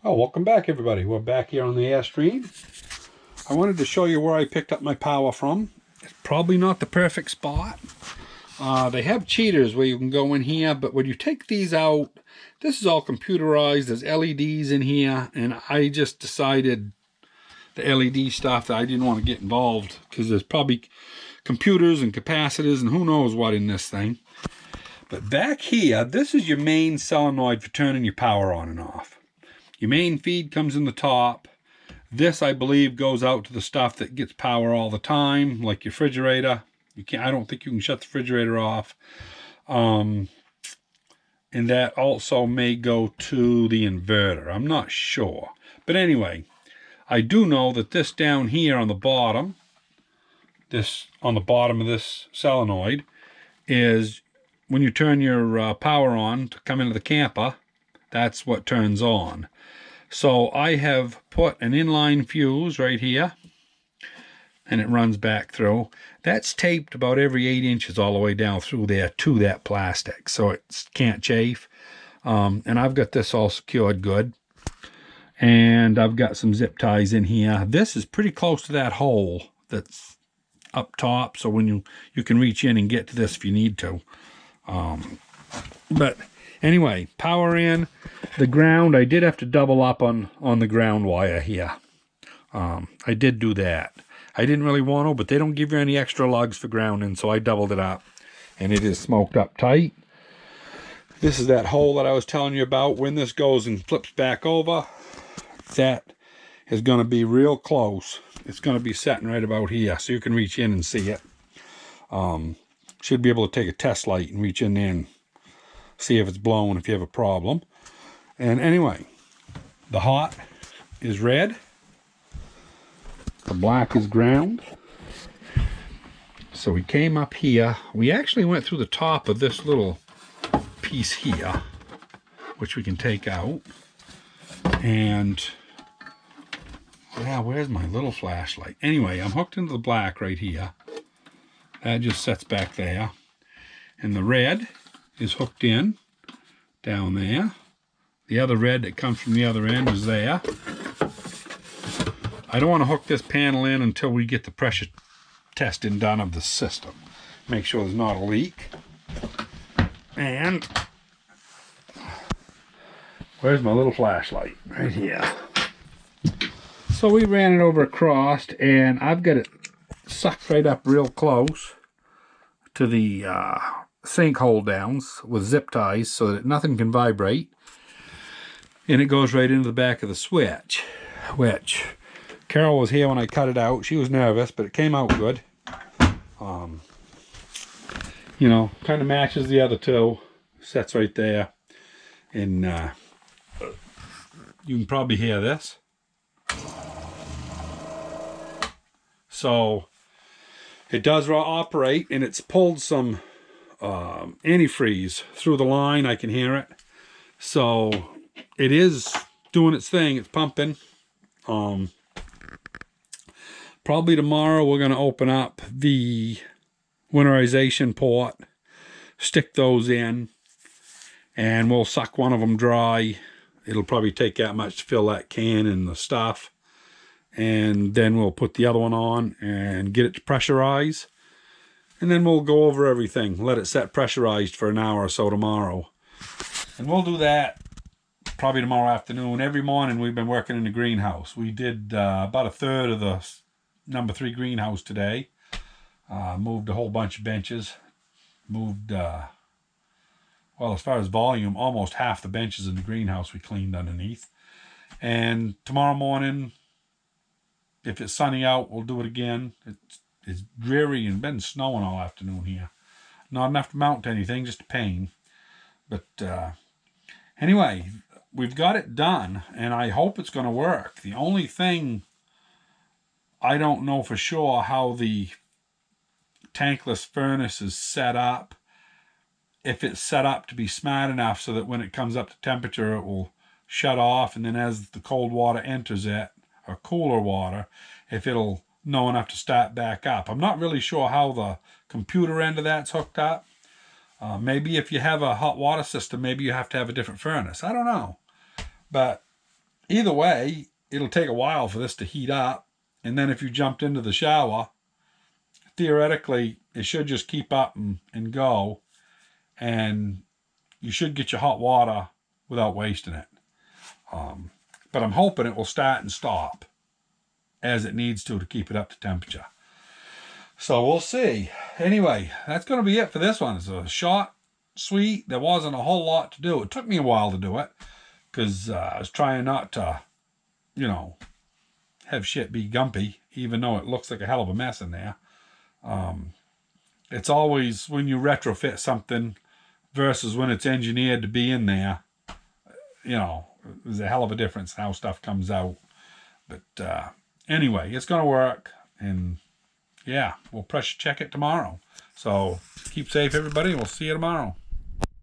Oh, welcome back everybody. We're back here on the Airstream. I wanted to show you where I picked up my power from. It's probably not the perfect spot. They have cheaters where you can go in here, but when you take these out, this is all computerized. There's LEDs in here, and I just decided the LED stuff that I didn't want to get involved because there's probably computers and capacitors and who knows what in this thing. But back here, this is your main solenoid for turning your power on and off. Your main feed comes in the top. This, I believe, goes out to the stuff that gets power all the time, like your refrigerator. I don't think you can shut the refrigerator off. And that also may go to the inverter. I'm not sure. But anyway, I do know that this down here on the bottom, on the bottom of this solenoid, is when you turn your power on to come into the camper, that's what turns on. So I have put an inline fuse right here, and it runs back through. That's taped about every 8 inches all the way down through there to that plastic, so it can't chafe. And I've got this all secured good. And I've got some zip ties in here. This is pretty close to that hole that's up top, so when you can reach in and get to this if you need to. But anyway, power in. The ground, I did have to double up on the ground wire here. I did do that. I didn't really want to, but they don't give you any extra lugs for grounding, so I doubled it up. And it is smoked up tight. This is that hole that I was telling you about. When this goes and flips back over, that is going to be real close. It's going to be sitting right about here, so you can reach in and see it. Should be able to take a test light and reach in there and see if it's blowing if you have a problem. And anyway, the hot is red. The black is ground. So we came up here. We actually went through the top of this little piece here, which we can take out. And yeah, where's my little flashlight? Anyway, I'm hooked into the black right here. That just sets back there. And the red is hooked in down there. The other red that comes from the other end is there. I don't want to hook this panel in until we get the pressure testing done of the system. Make sure there's not a leak. And where's my little flashlight? Right here. So we ran it over across, and I've got it sucked right up real close to the sink hold downs with zip ties so that nothing can vibrate. And it goes right into the back of the switch, which Carol was here when I cut it out. She was nervous, but it came out good. You know, kind of matches the other two. Sets right there. And you can probably hear this. So it does operate, and it's pulled some antifreeze through the line. I can hear it. So it is doing its thing. It's pumping. Probably tomorrow we're going to open up the winterization port, stick those in, and we'll suck one of them dry. It'll probably take that much to fill that can and the stuff. And then we'll put the other one on and get it to pressurize. And then we'll go over everything. Let it set pressurized for an hour or so tomorrow. And we'll do that probably tomorrow afternoon. Every morning we've been working in the greenhouse. We did about a third of the number 3 greenhouse today. Moved a whole bunch of benches. Moved, well, as far as volume, almost half the benches in the greenhouse we cleaned underneath. And tomorrow morning, if it's sunny out, we'll do it again. It's dreary and been snowing all afternoon here. Not enough to mount to anything, just a pain. But anyway, we've got it done, and I hope it's going to work. The only thing, I don't know for sure how the tankless furnace is set up. If it's set up to be smart enough so that when it comes up to temperature, it will shut off, and then as the cold water enters it, or cooler water, if it'll know enough to start back up. I'm not really sure how the computer end of that's hooked up. Maybe if you have a hot water system, maybe you have to have a different furnace. I don't know. But either way, it'll take a while for this to heat up. And then if you jumped into the shower, theoretically, it should just keep up and go. And you should get your hot water without wasting it. But I'm hoping it will start and stop as it needs to keep it up to temperature. So we'll see. Anyway, that's going to be it for this one. It's a short, sweet. There wasn't a whole lot to do. It took me a while to do it because I was trying not to, you know, have shit be gumpy, even though it looks like a hell of a mess in there. It's always when you retrofit something versus when it's engineered to be in there, you know, there's a hell of a difference in how stuff comes out. But anyway, it's going to work. And yeah, we'll pressure check it tomorrow. So keep safe, everybody. We'll see you tomorrow.